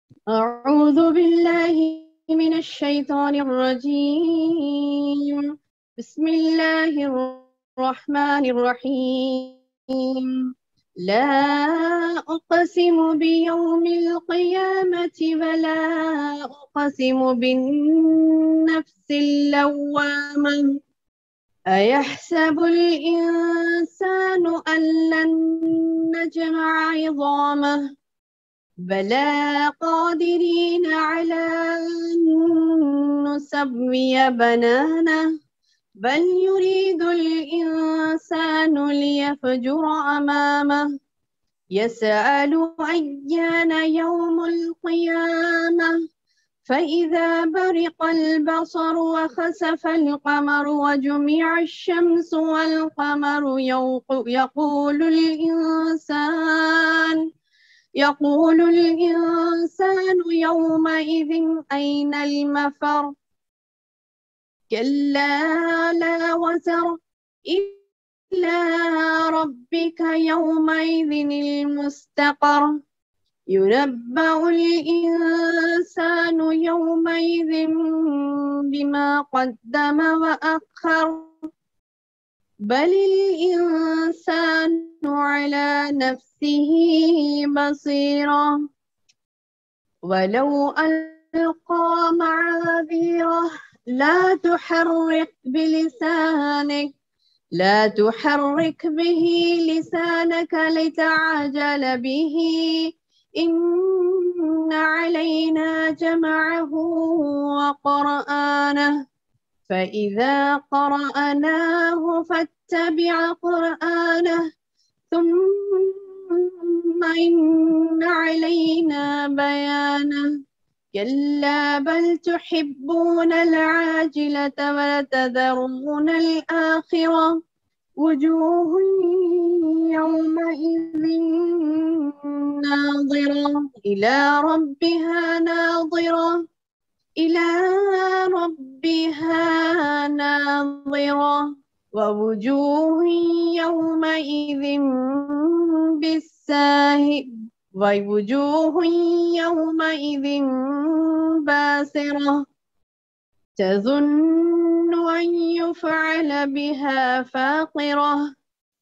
أعوذ بالله من الشيطان الرجيم. بسم الله الرحمن الرحيم. لا أقسم بيوم القيامة ولا أقسم بالنفس اللوامة. أيحسب الإنسان أن لن نجمع عظامه بلى قادرين على أن نسوي بنانه بل يريد الإنسان ليفجر أمامه يسأل أيان يوم القيامة فإذا برق البصر وخسف القمر وجمع الشمس والقمر يقول الإنسان يومئذ أين المفر كلا لا وزر إلى ربك يومئذ المستقر ينبأ الإنسان يومئذ بما قدم وأخر بل الإنسان على نفسه بصيرة ولو ألقى معاذيره لا تحرك به لسانك لتعجل به إن علينا جمعه وقرآنه فإذا قرأناه فاتبع قرآنه ثم إن علينا بيانه كلا بل تحبون العاجلة وتذرون الآخرة وجوه يومئذ ناظرة إلى ربها ناظرة ووجوه يومئذ باسرة تظن أن يفعل بها فاقرة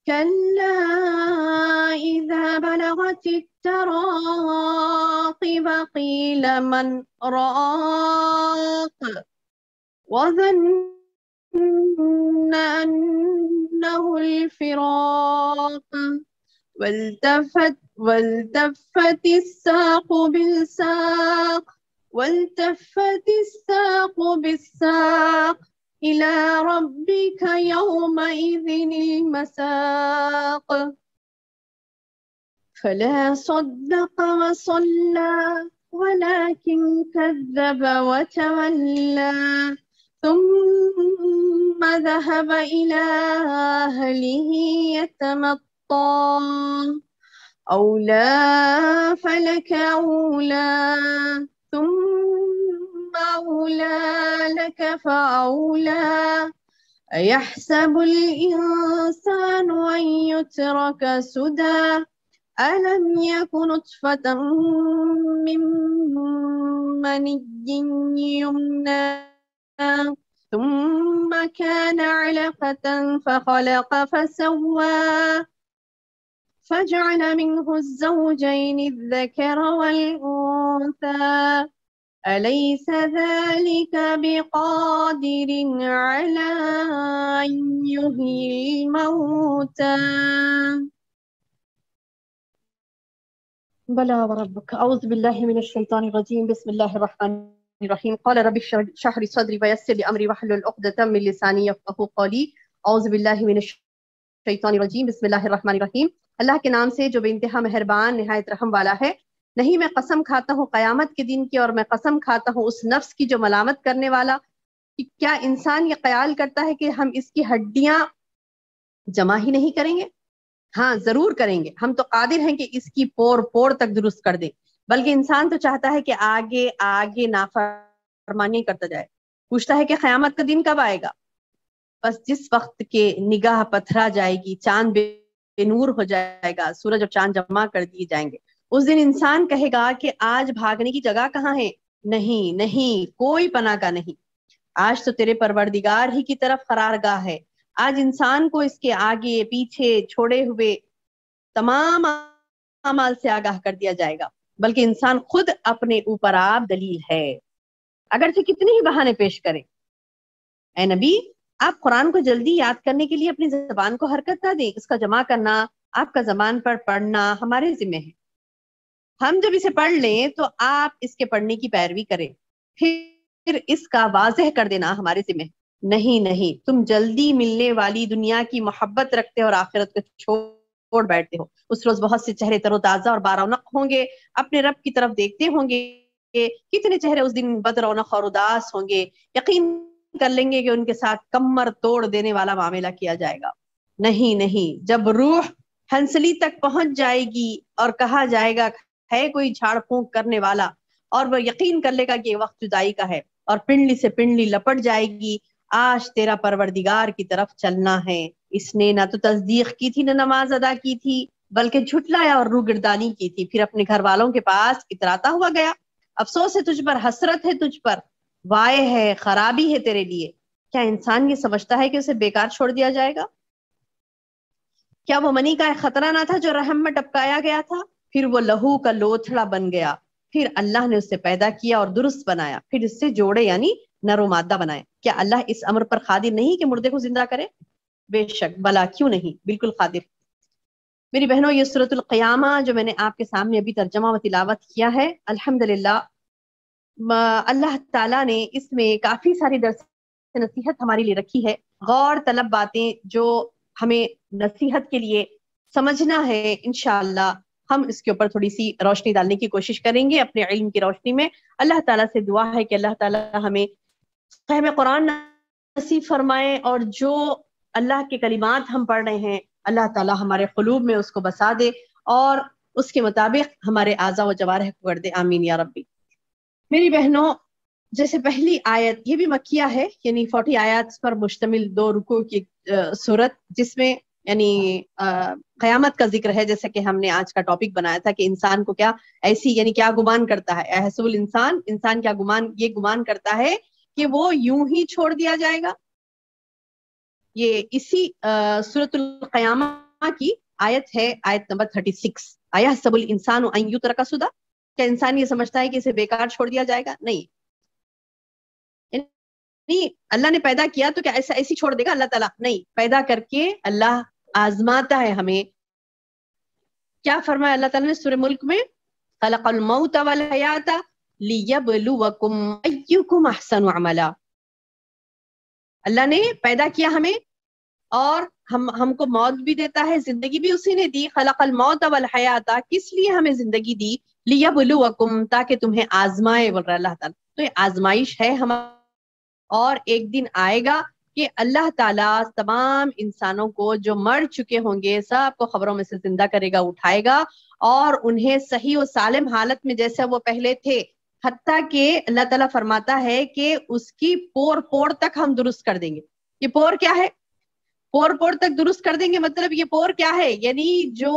كلا إذا بلغت التراقي قيل من راق وظن أنه الفراق والتفت الساق بالساق إلى ربك يومئذ المساق فلا صدق وصلى ولكن كذب وتولى ثم ذهب إلى أهله يتمطى أولى فلك أولى ثم أولى لك فأولى أيحسب الإنسان أن يترك سدى ألم يك نطفة من مني يمنى ثم كان علقة فخلق فسوى فجعل منه الزوجين الذكر والأنثى أليس ذلك بقادر على أن يحيي الموتى بلى وربك. أعوذ بالله من الشيطان الرجيم. بسم الله الرحمن الرحيم. قال رب اشرح لي صدري ويسر لي أمري واحلل عقدة من لساني يفقهوا قولي. أعوذ بالله من الشيطان الرجيم. بسم الله الرحمن الرحیم. اللہ کے نام سے جو بے انتہا مہربان نہایت رحم والا ہے. نہیں میں قسم کھاتا ہوں قیامت کے دن کی اور میں قسم کھاتا ہوں اس نفس کی جو ملامت کرنے والا کہ کیا انسان یہ خیال کرتا ہے کہ ہم اس کی ہڈیاں جمع ہی نہیں کریں گے؟ ہاں ضرور کریں گے. ہم تو قادر ہیں کہ اس کی پور تک درست کر دیں. بلکہ انسان تو چاہتا ہے کہ آگے نافرمانی کرتا جائے. پوچھتا ہے کہ قیامت کا دن کب آئے گا؟ بس جس وقت کے نگاہ پتھرا جائے گی، چاند بے نور ہو جائے گا، سورج اور چاند جمع کر دیے جائیں گے، उस दिन इंसान कहेगा कि आज भागने की जगह कहाँ है? नहीं नहीं, कोई पनाह का नहीं। आज तो तेरे परवरदिगार ही की तरफ करारगाह है। आज इंसान को इसके आगे पीछे छोड़े हुए तमाम अमाल से आगाह कर दिया जाएगा, बल्कि इंसान खुद अपने ऊपर आप दलील है, अगर से कितने ही बहाने पेश करे। ऐ नबी, आप कुरान को जल्दी याद करने के लिए अपनी जबान को हरकत ना दें। इसका जमा करना, आपका जबान पर पढ़ना हमारे जिम्मे है। हम जब इसे पढ़ लें तो आप इसके पढ़ने की पैरवी करें, फिर इसका वाजह कर देना हमारे जिम्मे है। नहीं नहीं, तुम जल्दी मिलने वाली दुनिया की मोहब्बत रखते हो और आखिरत को छोड़ बैठते हो। उस रोज बहुत से चेहरे तरोताजा और बारौनक होंगे, अपने रब की तरफ देखते होंगे। कितने चेहरे उस दिन बदरौनक और उदास होंगे। यकीन कर लेंगे कि उनके साथ कमर तोड़ देने वाला मामला किया जाएगा। नहीं नहीं, जब रूह हंसली तक पहुंच जाएगी और कहा जाएगा है कोई झाड़ फूंक करने वाला, और वह यकीन कर लेगा कि ये वक्त जुदाई का है, और पिंडली से पिंडली लपट जाएगी, आज तेरा परवरदिगार की तरफ चलना है। इसने ना तो तस्दीक की थी, ना नमाज अदा की थी, बल्कि झुटलाया और रूगिरदानी की थी। फिर अपने घर वालों के पास इतराता हुआ गया, अफसोस है तुझ पर, हसरत है तुझ पर, वाय है, खराबी है तेरे लिए। क्या इंसान ये समझता है कि उसे बेकार छोड़ दिया जाएगा? क्या वो मनी का खतरा ना था जो रहम में टपकाया गया था? फिर वो लहू का लोथड़ा बन गया। फिर अल्लाह ने उसे पैदा किया और दुरुस्त बनाया, फिर इससे जोड़े यानी नरो मादा बनाए। क्या अल्लाह इस अमर पर खादिर नहीं कि मुर्दे को जिंदा करे? बेशक, भला क्यों नहीं, बिल्कुल खादिर। मेरी बहनों, ये सूरतुल क़यामा जो मैंने आपके सामने अभी तर्जमा व तिलावत किया है, अल्हम्दुलिल्लाह अल्लाह ताला ने इसमें काफी सारी दर्स नसीहत हमारे लिए रखी है, गौर तलब बातें जो हमें नसीहत के लिए समझना है। इंशाअल्लाह हम इसके ऊपर थोड़ी सी रोशनी डालने की कोशिश करेंगे अपने इल्म की रोशनी में। अल्लाह ताला से दुआ है कि अल्लाह ताला हमें फ़हम कुरान नसीब फरमाए, और जो अल्लाह के कलिमात हम पढ़ रहे हैं अल्लाह ताला हमारे क़ुलूब में उसको बसा दे और उसके मुताबिक हमारे आज़ा व जवारिह को कर दे। आमीन या रब्बी। मेरी बहनों, जैसे पहली आयत ये भी मक्किया है, यानी 40 आयत पर मुश्तमिल 2 रुकू की सूरत, जिसमें यानी क़यामत का जिक्र है। जैसे कि हमने आज का टॉपिक बनाया था कि इंसान को क्या ऐसी यानी क्या गुमान करता है, अहसबुल इंसान, इंसान क्या ये गुमान करता है कि वो यूं ही छोड़ दिया जाएगा। ये इसी सूरतुल क़यामा की आयत है, आयत नंबर 36। अयहसबुल इंसानु अन युत्रका सुदा, क्या इंसान ये समझता है कि इसे बेकार छोड़ दिया जाएगा? नहीं। नहीं, अल्लाह ने पैदा किया तो क्या ऐसी छोड़ देगा अल्लाह ताला? नहीं, पैदा करके अल्लाह आजमाता है हमें। क्या फरमाया अल्लाह ताला ने सूरह मुल्क में, खलक़ल मौत वल हयाता लियब्लुवकुम अय्युकुम अहसनु अमला। अल्लाह ने पैदा किया हमें और हमको मौत भी देता है, जिंदगी भी उसी ने दी। खलक़ल मौत वल हयाता, किस लिए हमें जिंदगी दी? लियब्लुवकुम, ताकि तुम्हें आजमाए, बोल रहा अल्लाह ताला। तो ये आजमाइश है हमारा, और एक दिन आएगा कि अल्लाह ताला तमाम इंसानों को जो मर चुके होंगे सबको खबरों में से जिंदा करेगा, उठाएगा, और उन्हें सही और सालिम हालत में जैसे वो पहले थे, हत्ता कि अल्लाह ताला फरमाता है कि उसकी पोर पोर तक हम दुरुस्त कर देंगे। ये पोर क्या है? पोर पोर तक दुरुस्त कर देंगे मतलब ये पोर क्या है? यानी जो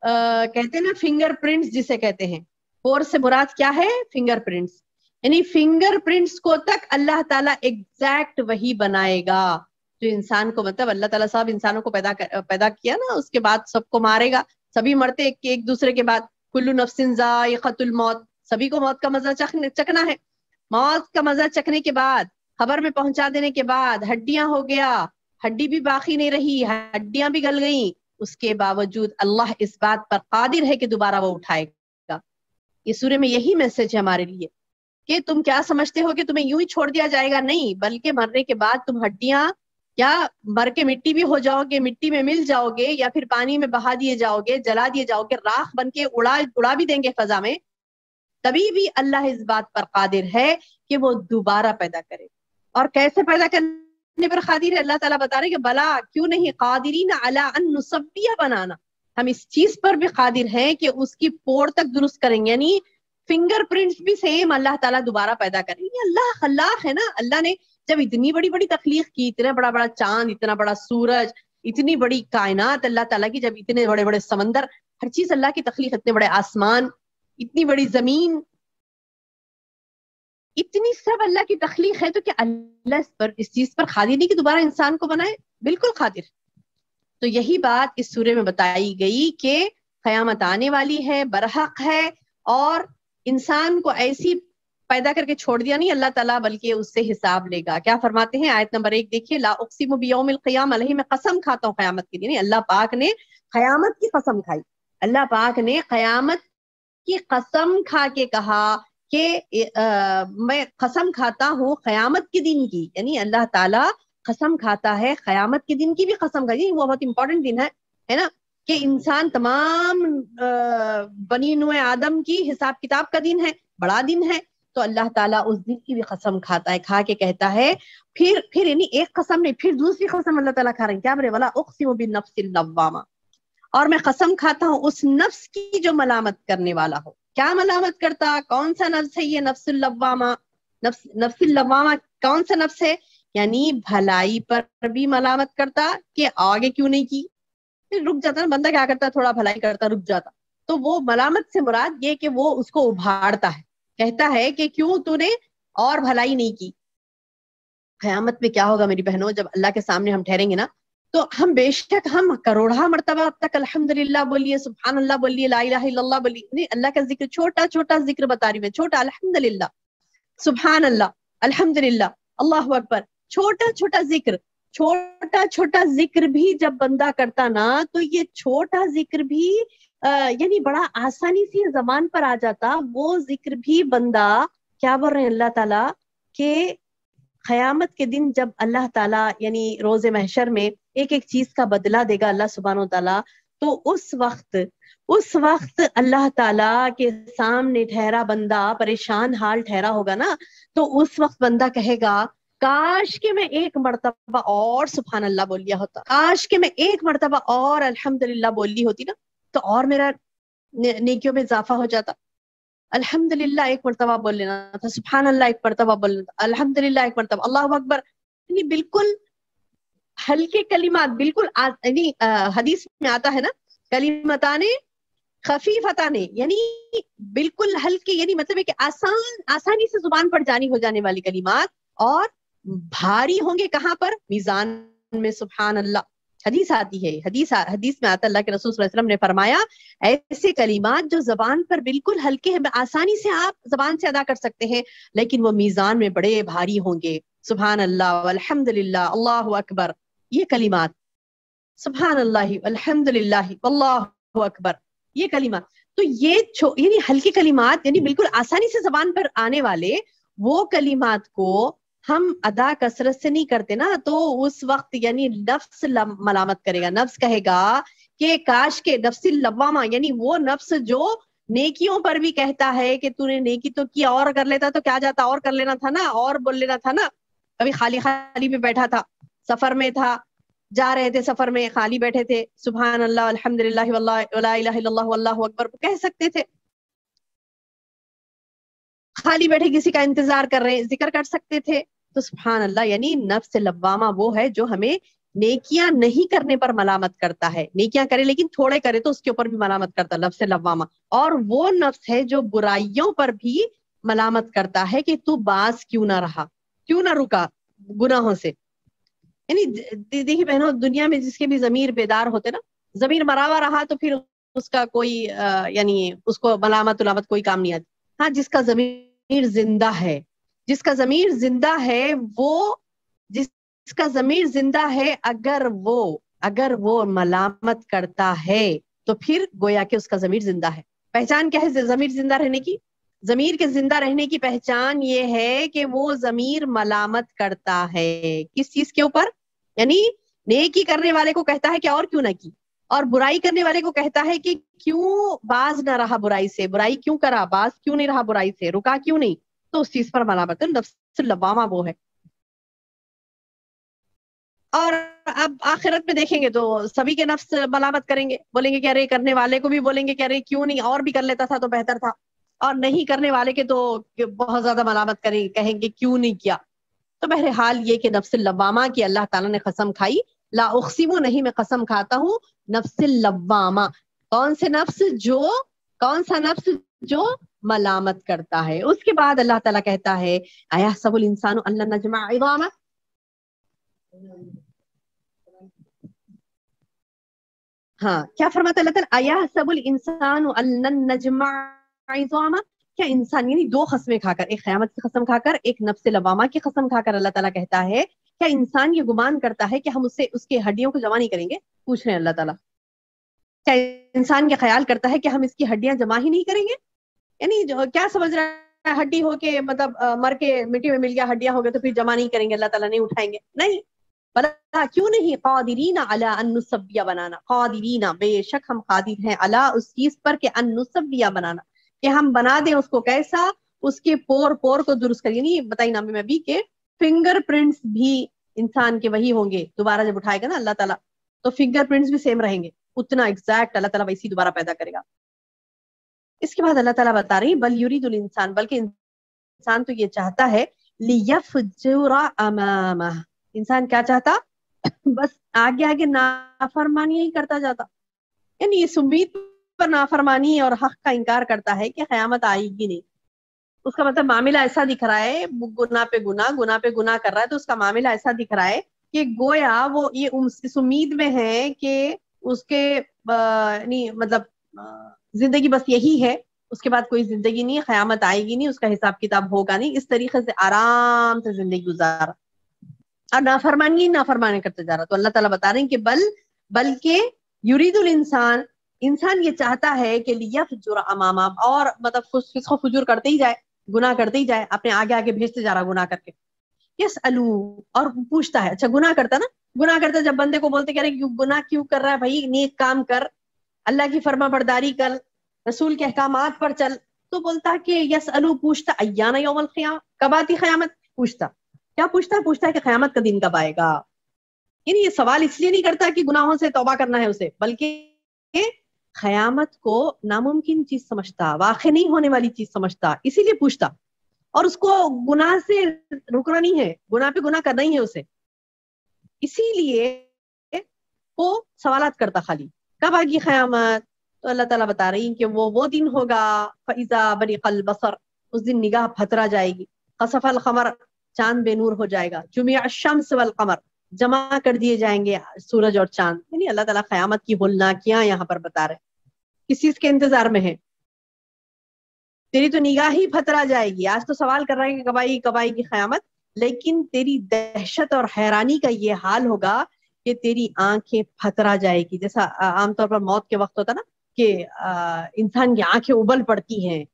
कहते हैं ना फिंगरप्रिंट्स जिसे कहते हैं, पोर से मुराद क्या है? फिंगरप्रिंट्स। यानी फिंगरप्रिंट्स को तक अल्लाह ताला एग्जैक्ट वही बनाएगा जो इंसान को, मतलब अल्लाह ताला सब इंसानों को पैदा किया ना, उसके बाद सबको मारेगा, सभी मरते एक दूसरे के बाद। कुल्लु नफ्सिन ज़ाइक़तुल मौत, सभी को मौत का मजा चखना है। मौत का मजा चखने के बाद, खबर में पहुंचा देने के बाद हड्डियां हो गया, हड्डी भी बाकी नहीं रही, हड्डियां भी गल गई, उसके बावजूद अल्लाह इस बात पर कादिर है कि दोबारा वो उठाएगा। ये सूरह में यही मैसेज है हमारे लिए कि तुम क्या समझते हो कि तुम्हें यूं ही छोड़ दिया जाएगा? नहीं, बल्कि मरने के बाद तुम हड्डियां क्या मर के मिट्टी भी हो जाओगे, मिट्टी में मिल जाओगे, या फिर पानी में बहा दिए जाओगे, जला दिए जाओगे, राख बन के उड़ा भी देंगे फजा में, तभी भी अल्लाह इस बात पर कादिर है कि वो दोबारा पैदा करे। और कैसे पैदा करने पर कादिर है? अल्लाह ताला बता रहे कि बला, क्यों नहीं, कादिरीन अला अन नुसब्बिया बनाना, हम इस चीज पर भी कादिर हैं कि उसकी पोर तक दुरुस्त करेंगे। यानी फिंगरप्रिंट्स भी सेम अल्लाह ताला दोबारा पैदा करेंगे। अल्लाह खल्लाक है ना। अल्लाह ने जब इतनी बड़ी बड़ी तख्लीक की, इतना बड़ा बड़ा चांद, इतना बड़ा सूरज, इतनी बड़ी कायनात अल्लाह ताला की, जब इतने बड़े बड़े समंदर, हर चीज अल्लाह की तख्लीक, इतने बड़े आसमान, इतनी बड़ी जमीन, इतनी सब अल्लाह की तख्लीक है, तो क्या अल्लाह इस चीज पर कादिर नहीं कि दोबारा इंसान को बनाए? बिल्कुल कादिर। तो यही बात इस सूरे में बताई गई कि क़यामत आने वाली है, बरहक है, और इंसान को ऐसी पैदा करके छोड़ दिया नहीं अल्लाह ताला, बल्कि उससे हिसाब लेगा। क्या फरमाते हैं आयत नंबर 1 देखिए, ला उक़सिमु बियौमिल क़ियामा, मैं कसम खाता हूँ क़यामत के दिन। अल्लाह पाक ने क़यामत की कसम खाई, अल्लाह पाक ने क़यामत की कसम खा के कहा कि मैं कसम खाता हूँ क़यामत के दिन की, यानी अल्लाह ताला कसम खाता है क़यामत के दिन की भी कसम खाई। वो बहुत इंपॉर्टेंट दिन है ना, कि इंसान तमाम बनी नूए आदम की हिसाब किताब का दिन है, बड़ा दिन है। तो अल्लाह ताला उस दिन की भी कसम खाता है, खा के कहता है, फिर यानी एक कसम नहीं, फिर दूसरी कसम अल्लाह ताला खा रहे हैं। क्या बोले? वला उक़सिमु बिन्नफ्सिल लव्वामा, और मैं कसम खाता हूँ उस नफ्स की जो मलामत करने वाला हो। क्या मलामत करता? कौन सा नफ्स है ये नफ्सुल लव्वामा? नफ्सुल लव्वामा कौन सा नफ्स है? यानी भलाई पर भी मलामत करता कि आगे क्यों नहीं की, फिर रुक जाता ना बंदा, क्या करता, थोड़ा भलाई करता रुक जाता। तो वो मलामत से मुराद ये कि वो उसको उभारता है, कहता है कि क्यों तूने और भलाई नहीं की। क़यामत में क्या होगा मेरी बहनों, जब अल्लाह के सामने हम ठहरेंगे ना, तो हम बेशक हम करोड़ा मर्तबा अब तक अल्हम्दुलिल्लाह बोलिए, सुभान अल्लाह बोलिए, ला इलाहा इल्लल्लाह बोलिए, नहीं अल्लाह का जिक्र, छोटा छोटा जिक्र बता रही मैं, छोटा अल्हम्दुलिल्लाह, सुभान अल्लाह, अल्हम्दुलिल्लाह, अल्लाहु अकबर, छोटा छोटा जिक्र भी जब बंदा करता ना, तो ये छोटा जिक्र भी यानी बड़ा आसानी से जबान पर आ जाता। वो जिक्र भी बंदा, क्या बोल रहे हैं अल्लाह ताला के क़यामत के दिन जब अल्लाह ताला यानी रोज़े महशर में एक एक चीज का बदला देगा अल्लाह सुब्हानो ताला, तो उस वक्त अल्लाह ताला के सामने ठहरा बंदा परेशान हाल ठहरा होगा ना, तो उस वक्त बंदा कहेगा, काश के मैं एक मर्तबा और सुभान अल्लाह बोल लिया होता, काश के मैं एक मर्तबा और अल्हम्दुलिल्लाह बोल ली होती ना, तो और मेरा नेकियों में इजाफा हो जाता। अल्हम्दुलिल्लाह एक मर्तबा बोल लेना था, सुभान अल्लाह एक मर्तबा बोल लेना था, अल्हम्दुलिल्लाह एक मर्तबा, अल्लाहु अकबर, यानी बिल्कुल हल्के कलिमात, बिल्कुल यानी हदीस में आता है ना, कलिमताने खफीफताने, यानी बिल्कुल हल्के, यानी मतलब है कि आसानी से जुबान पर जानी हो जाने वाली कलिमात, और भारी होंगे कहाँ पर? मीजान में। सुभान अल्लाह, हदीस आती है, हदीस में आता, अल्लाह के रसूल सल्लल्लाहु अलैहि वसल्लम ने फरमाया, ऐसे कलिमात जो जबान पर बिल्कुल हल्के हैं, आसानी से आप जबान से अदा कर सकते हैं, लेकिन वो मीजान में बड़े भारी होंगे। सुभान अल्लाह, अल्हम्दुलिल्लाह, अल्लाहु अकबर, ये कलिमात, सुभान अल्लाह, अल्हम्दुलिल्लाह, अल्लाहु अकबर, ये कलिमात, तो ये यानी हल्की कलिमात, यानी बिल्कुल आसानी से जबान पर आने वाले वो कलिमात को हम अदा कसरत से नहीं करते ना, तो उस वक्त यानी नफ्स मलामत करेगा, नफ्स कहेगा कि काश के, नफ्सिल लव्वामा, यानी वो नफ्स जो नेकियों पर भी कहता है कि तूने नेकी तो की, और कर लेता तो क्या जाता, और कर लेना था ना, और बोल लेना था ना। कभी खाली खाली में बैठा था, सफर में था, जा रहे थे सफर में, खाली बैठे थे, सुभान अल्लाह, अल्हम्दुलिल्लाह, वला इलाहा इल्लल्लाह, अल्लाहु अकबर कह सकते थे। खाली बैठे किसी का इंतजार कर रहे हैं, जिक्र कर सकते थे। तो सुभान अल्लाह, यानी नफ्स लव्वामा वो है जो हमें नेकियां नहीं करने पर मलामत करता है, नेकियां करे लेकिन थोड़े करे तो उसके ऊपर भी मलामत करता है, नफ्स लव्वामा। और वो नफ्स है जो बुराइयों पर भी मलामत करता है कि तू बास क्यों ना रहा, क्यों ना रुका गुनाहों से। यानी देखिए बहनों, दुनिया में जिसके भी जमीर बेदार होते ना, जमीर मरावा रहा तो फिर उसका कोई यानी उसको मलामत उलामत कोई काम नहीं आती। हाँ, जिसका जमीर जिंदा है, जिसका जमीर जिंदा है, वो जिसका जमीर जिंदा है, अगर वो मलामत करता है तो फिर गोया कि उसका जमीर जिंदा है। पहचान क्या है जमीर जिंदा रहने की? जमीर के जिंदा रहने की पहचान ये है कि वो जमीर मलामत करता है, किस चीज के ऊपर? यानी नेकी करने वाले को कहता है कि और क्यों ना की, और बुराई करने वाले को कहता है कि क्यों बाज ना रहा बुराई से, बुराई क्यों करा, बाज क्यों नहीं रहा बुराई से, रुका क्यों नहीं, तो उस चीज पर मलामत। नफ्स लव्वामा वो है। और अब आखिरत में देखेंगे तो सभी के नफ्स मलामत करेंगे, बोलेंगे कि अरे, करने वाले को भी बोलेंगे कि अरे क्यों नहीं, और भी कर लेता था तो बेहतर था, और नहीं करने वाले के तो बहुत ज्यादा मलामत करेंगे, कहेंगे क्यों नहीं किया। तो बहरहाल ये कि नफ्सिल लव्वामा की अल्लाह ताला ने कसम खाई, ला उक़सिमु, नहीं मैं कसम खाता हूँ, नफ्सिल लव्वामा, कौन सा नफ्स जो मलामत करता है। उसके बाद अल्लाह ताला कहता है अयहसबुल इंसानु अल्लन नजमा इज़ामा, हाँ क्या फरमाता है अल्लाह ताला, अयहसबुल इंसानु अल्लन नजमा इज़ामा, क्या इंसान, यानी दो कसमें खाकर, एक क़यामत की कसम खाकर, एक नफ्स लवामा की कसम खाकर अल्लाह ताला कहता है क्या इंसान ये गुमान करता है कि हम उससे उसके हड्डियों को जमा नहीं करेंगे। पूछ रहे हैं अल्लाह ताला, क्या इंसान ये ख्याल करता है कि हम इसकी हड्डियां जमा ही नहीं करेंगे। यानी जो क्या समझ रहा है, हड्डी हो के मतलब मर के मिट्टी में मिल गया, हड्डियां हो गए तो फिर जमा नहीं करेंगे, अल्लाह ताला नहीं उठाएंगे, नहीं। भला क्यों नहीं, कादिरीना अला अन नुसब्बिया बनाना, कादिरीना बेशक हम कादिर हैं, अला उस चीज पर कि अन नुसब्बिया बनाना, कि हम बना दें उसको कैसा, उसके पोर पोर को दुरुस्त करिए। नहीं बताई नाम में भी के फिंगरप्रिंट्स भी इंसान के वही होंगे, दोबारा जब उठाएगा ना अल्लाह ताला तो फिंगरप्रिंट्स भी सेम रहेंगे, उतना एग्जैक्ट अल्लाह ताला वैसी दोबारा पैदा करेगा। इसके बाद अल्लाह ताला बता रही बल युरिदुल इंसान, बल्कि इंसान तो ये चाहता है, लियफजुरा अमामा, इंसान क्या चाहता, बस आगे आगे नाफरमानी ही करता जाता, यानी इस उम्मीद पर नाफरमानी और हक का इनकार करता है कि क़यामत आएगी नहीं। उसका मतलब मामला ऐसा दिख रहा है, गुनाह पे गुनाह कर रहा है, तो उसका मामला ऐसा दिख रहा है कि गोया वो ये इस उम्मीद में है कि उसके नहीं मतलब जिंदगी बस यही है, उसके बाद कोई जिंदगी नहीं, क़यामत आएगी नहीं, उसका हिसाब किताब होगा नहीं, इस तरीके से आराम से जिंदगी गुजारा और नाफरमानी करते जा रहा। तो अल्लाह ताला बता रहे हैं कि बल्कि युरीदुल इंसान, इंसान ये चाहता है कि लियफजुर अमामा, और मतलब फिस्को फुजूर करते ही जाए, गुनाह करते ही जाए, अपने आगे आगे भेजते जा रहा गुनाह करके। यसअलू, और पूछता है, अच्छा गुनाह करता जब बंदे को बोलते कह रहे गुनाह क्यों कर रहा है भाई, नेक काम कर, अल्लाह की फर्मा बरदारी कर, रसूल के अहकामात पर चल, तो बोलता कि यसअलू, पूछता अय्याना यौमुल क़ियामा, कब आती क़यामत, पूछता है कि क़यामत का दिन कब आएगा। यानी ये सवाल इसलिए नहीं करता कि गुनाहों से तौबा करना है उसे, बल्कि क़यामत को नामुमकिन चीज समझता, वाक़ई नहीं होने वाली चीज समझता, इसीलिए पूछता। और उसको गुनाह से रुकना नहीं है, गुनाह पे गुनाह करना ही है उसे, इसीलिए वो सवालात करता खाली, कब आएगी क़यामत। तो अल्लाह ताला बता रही है कि वो दिन होगा, फ़इज़ा बरिक़ल बसर, उस दिन निगाह फतरा जाएगी, ख़सफ़ल क़मर, चांद बेनूर हो जाएगा, जुमिअ अश-शम्स वल क़मर, जमा कर दिए जाएंगे सूरज और चांद। यानी अल्लाह ताला क़यामत की होलनाकियां यहाँ पर बता रहे, किस चीज के इंतजार में है, तेरी तो निगाह ही फतरा जाएगी। आज तो सवाल कर रहा है कि कब आएगी क़यामत, लेकिन तेरी दहशत और हैरानी का ये हाल होगा कि तेरी आंखें फतरा जाएगी। जैसा आमतौर पर मौत के वक्त होता ना कि इंसान की आंखें उबल पड़ती हैं,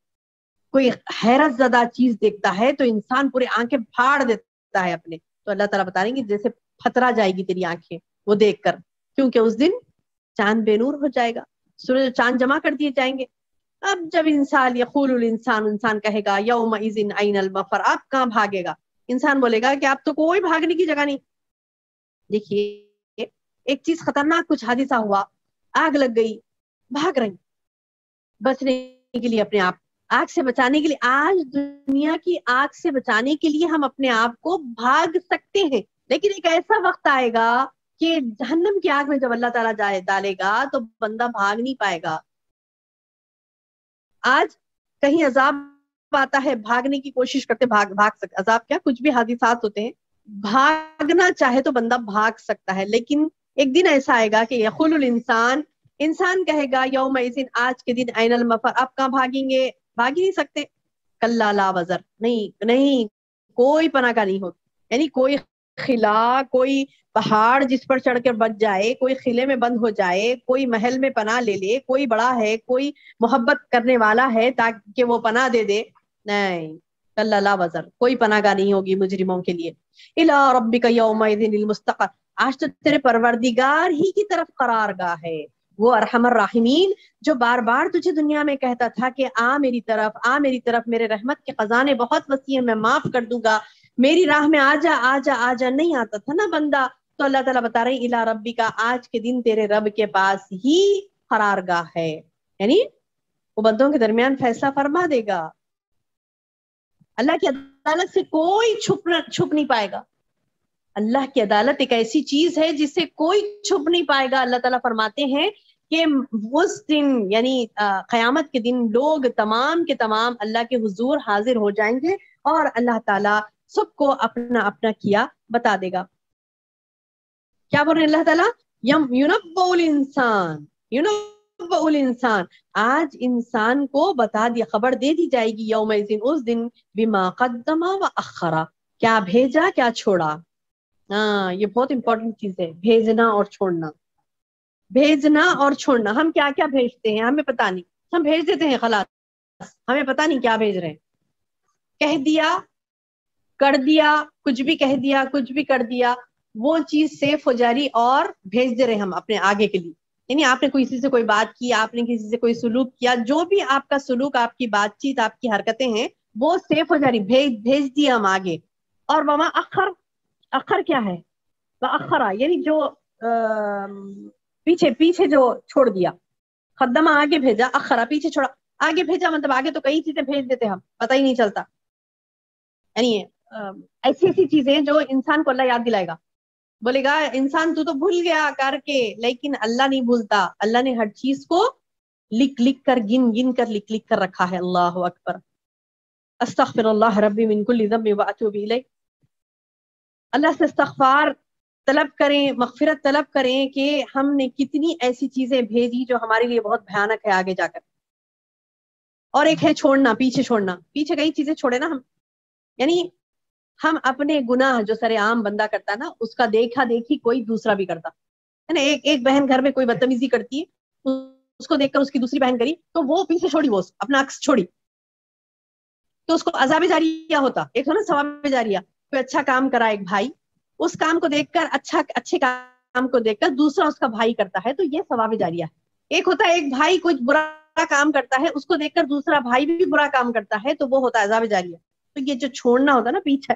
कोई हैरत ज़दा चीज देखता है तो इंसान पूरी आंखें फाड़ देता है अपने, तो अल्लाह ताला बता रहे हैं कि जैसे फतरा जाएगी तेरी आंखें वो देखकर, क्योंकि उस दिन चांद बेनूर हो जाएगा, सूरज चांद जमा कर दिए जाएंगे। अब जब इंसान कहेगा यौम इज़िन अइनल मफर, आप कहाँ भागेगा, इंसान बोलेगा कि आप तो कोई भागने की जगह नहीं। देखिए एक चीज खतरनाक, कुछ हादिसा हुआ, आग लग गई, भाग रही बचने के लिए अपने आप, आग से बचाने के लिए। आज दुनिया की आग से बचाने के लिए हम अपने आप को भाग सकते हैं, लेकिन एक ऐसा वक्त आएगा कि जहन्नम की आग में जब अल्लाह ताला डालेगा तो बंदा भाग नहीं पाएगा। आज कहीं अजाब आता है, भागने की कोशिश करते, भाग सकते, अजाब क्या कुछ भी हादिसात होते हैं, भागना चाहे तो बंदा भाग सकता है, लेकिन एक दिन ऐसा आएगा कि यक़ुलुल इंसान कहेगा यौम इज़िन, आज के दिन ऐनल मफर, आप कहाँ भागेंगे, भाग ही नहीं सकते। कल्ला ला वज़र, नहीं कोई पनाह का नहीं हो, यानी कोई खिला, कोई पहाड़ जिस पर चढ़कर बच जाए, कोई खिले में बंद हो जाए, कोई महल में पनाह ले ले, कोई बड़ा है, कोई मोहब्बत करने वाला है ताकि वो पनाह दे दे, नहीं, कल्ला ला वज़र, कोई पनाहगाह नहीं होगी मुजरिमों के लिए। इला रब्बिका यौमइज़िनिल मुस्तक़र, आज तो तेरे परवरदिगार ही की तरफ करारगाह है, वो अरहमर राहिमीन, जो बार बार तुझे दुनिया में कहता था कि आ मेरी तरफ, मेरे रहमत के खजाने बहुत वसी हैं, मैं माफ कर दूंगा, मेरी राह में आजा आजा आजा, नहीं आता था ना बंदा। तो अल्लाह ताला बता रहे इला रब्बी का, आज के दिन तेरे रब के पास ही करारगाह है, यानी वो बंदों के दरमियान फैसला फरमा देगा। अल्लाह की अदालत से कोई छुप नहीं पाएगा। अल्लाह की अदालत एक ऐसी चीज है जिससे कोई छुप नहीं पाएगा। अल्लाह ताला फरमाते हैं کہ اس دن یعنی قیامت کے دن لوگ تمام کے تمام اللہ کے حضور حاضر ہو جائیں گے اور اللہ تعالیٰ سب کو اپنا اپنا کیا بتا دے گا. کیا بول رہے ہیں اللہ تعالیٰ؟ یُنَبَّأُ الْإِنسان، یُنَبَّأُ الْإِنسان، آج انسان کو بتا دیا، خبر دے دی جائے گی یومئذ، اس دن، بما قدم وأخر، کیا بھیجا کیا چھوڑا. ہاں یہ بہت امپورٹنٹ چیز ہے، بھیجنا اور چھوڑنا. بھیجنا اور چھوڑنا. ہم کیا کیا بھیجتے ہیں ہمیں پتا نہیں، ہم بھیج دیتے ہیں خلاص، ہمیں پتا نہیں کیا بھیج رہے ہیں. کہہ دیا، کر دیا، کچھ بھی کہہ دیا، کچھ بھی کر دیا، وہ چیز سیف ہو جا رہی اور بھیج دے رہے ہم اپنے آگے کے لیے. یعنی آپ نے کسی سے کوئی بات کی، آپ نے کسی سے کوئی سلوک کیا، جو بھی آپ کا سلوک، آپ کی بات چیت، آپ کی حرکتیں ہیں، وہ سیف ہو جا رہی، بھیج دیا ہم آگے. اور وما اخر، اخر کیا ہے؟ اخرا یعنی جو پیچھے جو چھوڑ دیا. قدمہ آگے بھیجا، اخرا پیچھے چھوڑا. آگے بھیجا مطلب آگے تو کئی چیزیں بھیج دیتے ہم، پتہ ہی نہیں چلتا. یعنی ایسی ایسی چیزیں جو انسان کو اللہ یاد دلائے گا، بولے گا انسان تو بھول گیا کر کے، لیکن اللہ نہیں بھولتا. اللہ نے ہر چیز کو لکھ کر، گن کر لکھ کر رکھا ہے. اللہ اکبر. استغفر اللہ ربی من کل ذنب واتوب الیہ. اللہ سے استغفار طلب کریں، مغفرت طلب کریں کہ ہم نے کتنی ایسی چیزیں بھیجی جو ہمارے لیے بہت بھیانک ہے آگے جا کر. اور ایک ہے چھوڑنا، پیچھے چھوڑنا. پیچھے کئی چیزیں چھوڑے نا ہم، یعنی ہم اپنے گناہ جو سر عام بندہ کرتا ہے نا، اس کا دیکھا دیکھی کوئی دوسرا بھی کرتا ہے نا. ایک بہن گھر میں کوئی بدتمیزی کرتی ہے، اس کو دیکھ کر اس کی دوسری بہن کری تو وہ پیچھے چھوڑی، وہ اپنا عکس چھوڑی، تو اس کو عذاب جاریہ ہوتا. ایک ہے نا ثواب جاریہ. کوئی اچھا کام کرا ایک بھائی، اس کام کو دیکھ کر، اچھے کام کو دیکھ کر دوسرا اس کا بھائی کرتا ہے تو یہ ثواب جاریہ ہے. ایک ہوتا ہے ایک بھائی کچھ برا کام کرتا ہے، اس کو دیکھ کر دوسرا بھائی بھی برا کام کرتا ہے تو وہ ہوتا ہے عذاب جاریہ. تو یہ جو چھوڑنا ہوتا ہے نا پیچھے،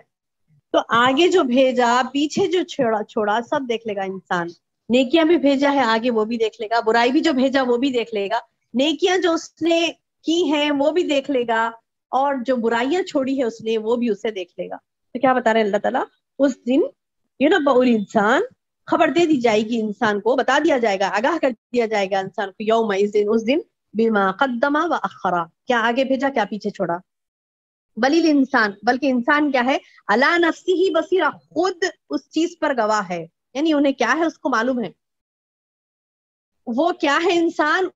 تو آگے جو بھیجا، پیچھے جو چھوڑا، سب دیکھ لے گا انسان. نیکیاں بھی بھیجا ہے آگے، وہ بھی دیکھ لے گا. برائی بھی جو بھیجا وہ بھی دیکھ لے گا. نیکیاں جو اس نے کی ہیں وہ بھی دیکھ لے گا، اور جو برائیاں چھوڑی ہے اس نے وہ بھی اسے دیکھ لے گا. تو کیا بتا رہے ہیں اللہ تعالیٰ؟ اس دن یُنَبَّأُ الْإِنسان، خبر دے دی جائے گی انسان کو، بتا دیا جائے گا، آگاہ کر دیا جائے گا انسان کو، یومئذ اس دن، بما قدم وأخر، کیا آگے بھیجا کیا پیچھے چھوڑا. بل الانسان، بلکہ انسان کیا ہے، علی نفسہ بصیرہ، خود اس چیز پر گواہ ہے. یعنی انہیں کیا ہے اس کو معلوم ہے، وہ کیا ہے انسان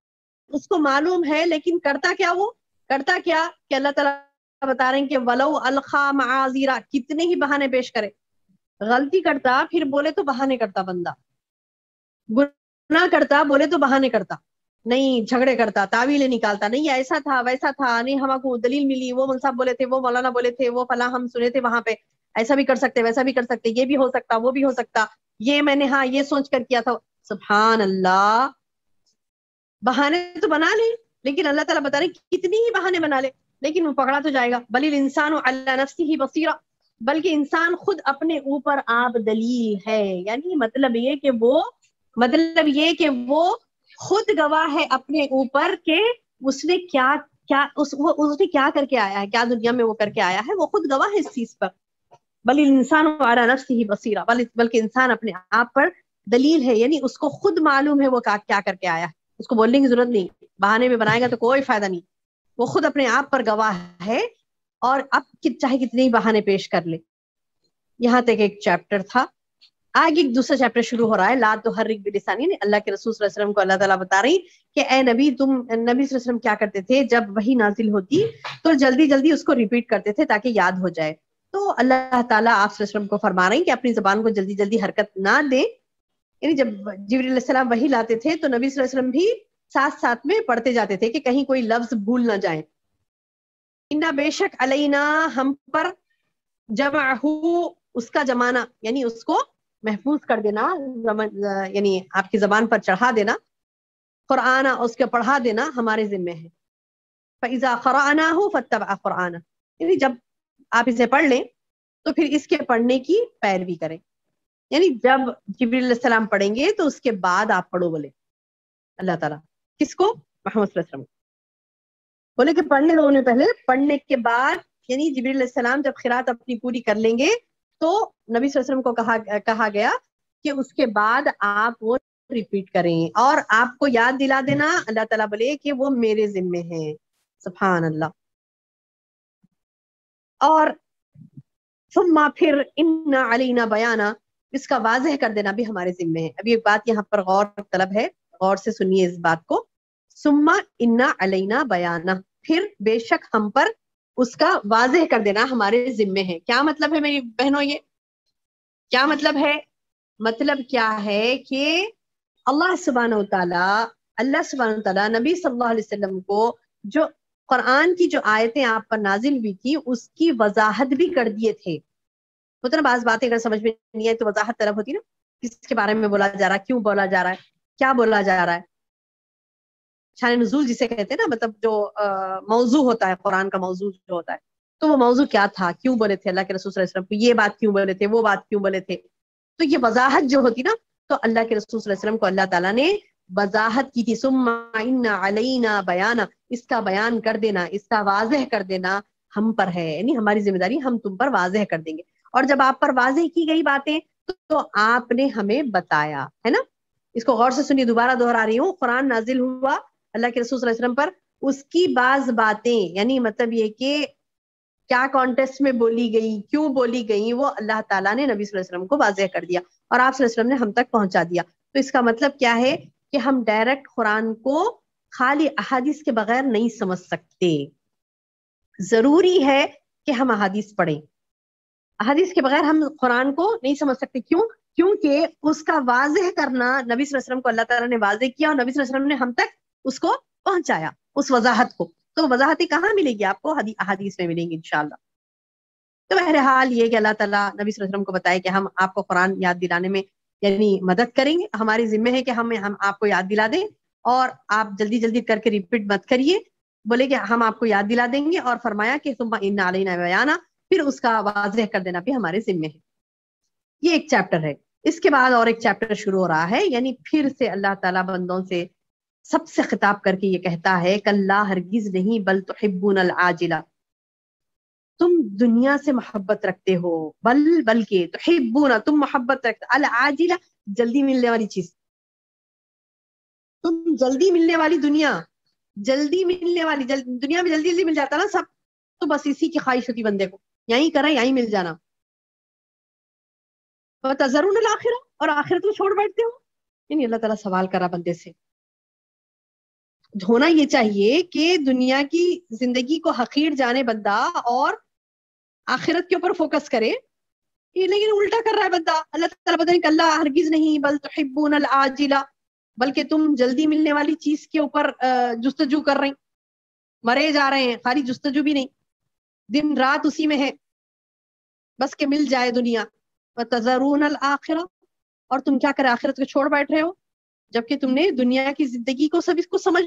اس کو معلوم ہے، لیکن کرتا کیا، وہ کرتا کیا کہ اللہ تعالیٰ بتا رہے ہیں کہ ولو القا معاذیرا، کتنے ہی بہانے پیش کرے. غلطی کرتا پھر بولے تو بہانے کرتا، بندہ گناہ کرتا بولے تو بہانے کرتا، نہیں جھگڑے کرتا، تعویلیں نکالتا، نہیں ایسا تھا ویسا تھا، نہیں ہم کو دلیل ملی، وہ مول صاحب بولے تھے، وہ مولانا بولے تھے، وہ فلاں ہم سنے تھے وہاں پہ، ایسا بھی کر سکتے، ویسا بھی کر سکتے، یہ بھی ہو سکتا، وہ بھی ہو سکتا، یہ میں نے ہاں یہ سوچ کر کیا تھا. سبحان اللہ. بہانے تو بنا لے، لیکن اللہ تعالیٰ بتا رہے کتنی ہی بہانے بنا لے لیکن وہ پکڑا تو جائے گا. بل الانسان علی نفسہ بصیرہ، بلکہ انسان خود اپنے اوپر آپ دلیل ہے. یعنی مطلب یہ کہ وہ خود گواہ ہے اپنے اوپر کہ اس نے کیا کر کے آیا ہے، کیا دنیا میں وہ کر کے آیا ہے، وہ خود گواہ ہے اس چیز پر. بل الانسان علی نفسہ بصیرہ، بلکہ انسان اپنے آپ پر دلیل ہے، یعنی اس کو خود معلوم ہے وہ کیا کر کے آیا ہے، اس کو بولنے کی ضرورت نہیں. بہانے میں بنائے گا تو کوئی فائدہ نہیں، وہ خود اپنے آپ پر گواہ ہے، اور اب چاہے کتنے ہی بہانے پیش کر لے. یہاں تک ایک چیپٹر تھا. آگے ایک دوسرا چیپٹر شروع ہو رہا ہے، لا تحرک بلسانی. اللہ کے رسول صلی اللہ علیہ وسلم کو اللہ تعالیٰ بتا رہی کہ اے نبی، نبی صلی اللہ علیہ وسلم کیا کرتے تھے جب وحی نازل ہوتی تو جلدی جلدی اس کو ریپیٹ کرتے تھے تاکہ یاد ہو جائے. تو اللہ تعالیٰ آپ صلی اللہ علیہ وسلم کو فرما رہی کہ اپنی زبان کو جلدی جلدی حرکت نہ دیں. یعنی جب جبریل علیہ السلام وحی لاتے تھے تو نبی صلی اللہ علیہ وسلم بھی ساتھ میں پڑھتے جاتے تھے کہ کہیں کوئی لفظ بھول نہ جائیں. انا بے شک علینا، ہم پر، جمعہ، اس کا جمانا، یعنی اس کو محفوظ کر دینا، یعنی آپ کی زبان پر چڑھا دینا، قرآن اس کے پڑھا دینا ہمارے ذمہ ہے. فَإِذَا قَرَأْنَاهُ فَاتَّبِعْ قُرْآنَهُ، یعنی جب آپ اسے پڑھ لیں تو پھر اس کے پڑھنے کی پیروی کریں. یعنی جب جبریل علیہ السلام پڑھیں گے تو اس کے بعد آپ پڑھو، بولے اللہ تعالیٰ. کس کو؟ محمد صلی اللہ علیہ وسلم بولے کہ پڑھنے لوگوں نے پہلے، پڑھنے کے بعد یعنی جبریل علیہ السلام جب قرات اپنی پوری کر لیں گے تو نبی صلی اللہ علیہ وسلم کو کہا گیا کہ اس کے بعد آپ وہ ریپیٹ کریں اور آپ کو یاد دلا دینا اللہ تعالیٰ بولے کہ وہ میرے ذمے ہیں. سبحان اللہ. اور ثم پھر ان علینا بیانا، اس کا واضح کر دینا بھی ہمارے ذمے ہے. ابھی ایک بات یہاں پر غور طلب ہے، غور سے سنیے اس بات کو. ثم ان علینا بیانا، پھر بے شک ہم پر اس کا واضح کر دینا ہمارے ذمے ہے. کیا مطلب ہے میری بہنوں؟ یہ کیا مطلب ہے؟ مطلب کیا ہے کہ اللہ سبحانہ و تعالیٰ نبی صلی اللہ علیہ وسلم کو جو قرآن کی جو آیتیں آپ پر نازل ہوئی تھی اس کی وضاحت بھی کر دیے تھے. ہوتا نا بعض باتیں اگر سمجھ میں نہیں آئے تو وضاحت طلب ہوتی نا، کس کے بارے میں بولا جا رہا ہے، کیوں بولا جا رہا ہے، کیا بولا جا رہا ہے. شان نزول جسے کہتے ہیں نا، مطلب جو موضوع ہوتا ہے، قرآن کا موضوع جو ہوتا ہے، تو وہ موضوع کیا تھا، کیوں بولے تھے اللہ کے رسول صلی اللہ علیہ وسلم کو یہ بات، کیوں بولے تھے وہ بات، کیوں بولے تھے. تو یہ وضاحت جو ہوتی نا، تو اللہ کے رسول صلی اللہ علیہ وسلم کو اللہ تعالیٰ نے وضاحت کی تھی. ثم ان علینا بیانا، اس کا بیان کر دینا، اس کا واضح کر دینا ہم پر ہے، یعنی ہماری ذمہ داری، ہم تم پر واضح کر دیں گے. اور جب آپ پر واضح کی گئی باتیں تو آپ نے ہمیں بتایا ہے نا. اس کو غور سے سنیے، دوبارہ دہرا رہی ہوں. قرآن نازل ہوا اللہ کے رسول صلی اللہ علیہ وسلم پر، اس کی بعض باتیں، یعنی مطلب یہ کہ کیا کانٹیکسٹ میں بولی گئی، کیوں بولی گئی، وہ اللہ تعالیٰ نے نبی صلی اللہ علیہ وسلم کو واضح کر دیا اور آپ صلی اللہ علیہ وسلم نے ہم تک پہنچا دیا. تو اس کا مطلب کیا ہے کہ ہم ڈائریکٹ قرآن کو خالی احادیث کے بغیر نہیں سمجھ سکتے. ضروری ہے کہ ہم احادیث پڑھیں. احادیث کے بغیر ہم قرآن کو نہیں سمجھ سکتے. کیوں؟ کیونکہ اس کا واضح کرنا نبی صلی اللہ علیہ وسلم کو اللہ تعالیٰ نے واضح کیا اور نبی صلی اللہ علیہ وسلم نے ہم تک اس کو پہنچایا، اس وضاحت کو. تو وضاحتیں کہاں ملے گی آپ کو؟ احادیث میں ملیں گی انشاءاللہ. تو بہرحال یہ کہ اللہ تعالیٰ نبی صلی اللہ علیہ وسلم کو بتائے کہ ہم آپ کو قرآن یاد دلانے میں یعنی مدد کریں گے. ہماری ذمہ ہے کہ ہم آپ کو یاد دلا دیں، اور آپ جلدی جلدی کر کے ریپیٹ مت کریے. بولے کہ ہم آپ کو یاد دلا دیں گے، اور فرمایا کہ ثم ان علینا بیانا، پھر اس کا واضح کر دینا بھی ہمارے ذمہ ہے. یہ ایک چیپٹر ہے. اس کے بعد اور ایک چیپٹر شروع ہو رہا ہے، یعنی پھر سے اللہ تعالیٰ بندوں سے سب سے خطاب کر کے یہ کہتا ہے کلا ہرگز نہیں، بل تحبون العاجلہ، تم دنیا سے محبت رکھتے ہو، بلکہ تحبون، تم محبت رکھتے، العاجلہ، جلدی ملنے والی چیز. تم جلدی ملنے والی دنیا، جلدی ملنے والی دنیا میں جلدی جلدی مل جاتا نا سب، تو بس اسی کی خواہش ہوتی بندے کو، یہیں کریں یہیں مل جانا. وتذرون الآخرہ، اور آخرت کو چھوڑ بیٹھتے ہو. یعنی اللہ تعالیٰ سوال کرا بندے سے. ہونا یہ چاہیے کہ دنیا کی زندگی کو حقیر جانے بندہ اور آخرت کے اوپر فوکس کرے، لیکن الٹا کر رہا ہے بندہ. اللہ تعالیٰ بتائیں کہ اللہ ہرگز نہیں، بل تحبون العاجلہ، بلکہ تم جلدی ملنے والی چیز کے اوپر جستجو کر رہے ہیں، مرے جا رہے ہیں. خالی جستجو بھی نہیں، دن رات اسی میں ہے، بس کہ مل جائے دنیا. وتذرون الآخرہ، اور تم کیا کرے، آخرت کو چھوڑ بیٹھ رہے ہو، جبکہ تم نے دنیا کی زندگی کو سب اس کو سمجھ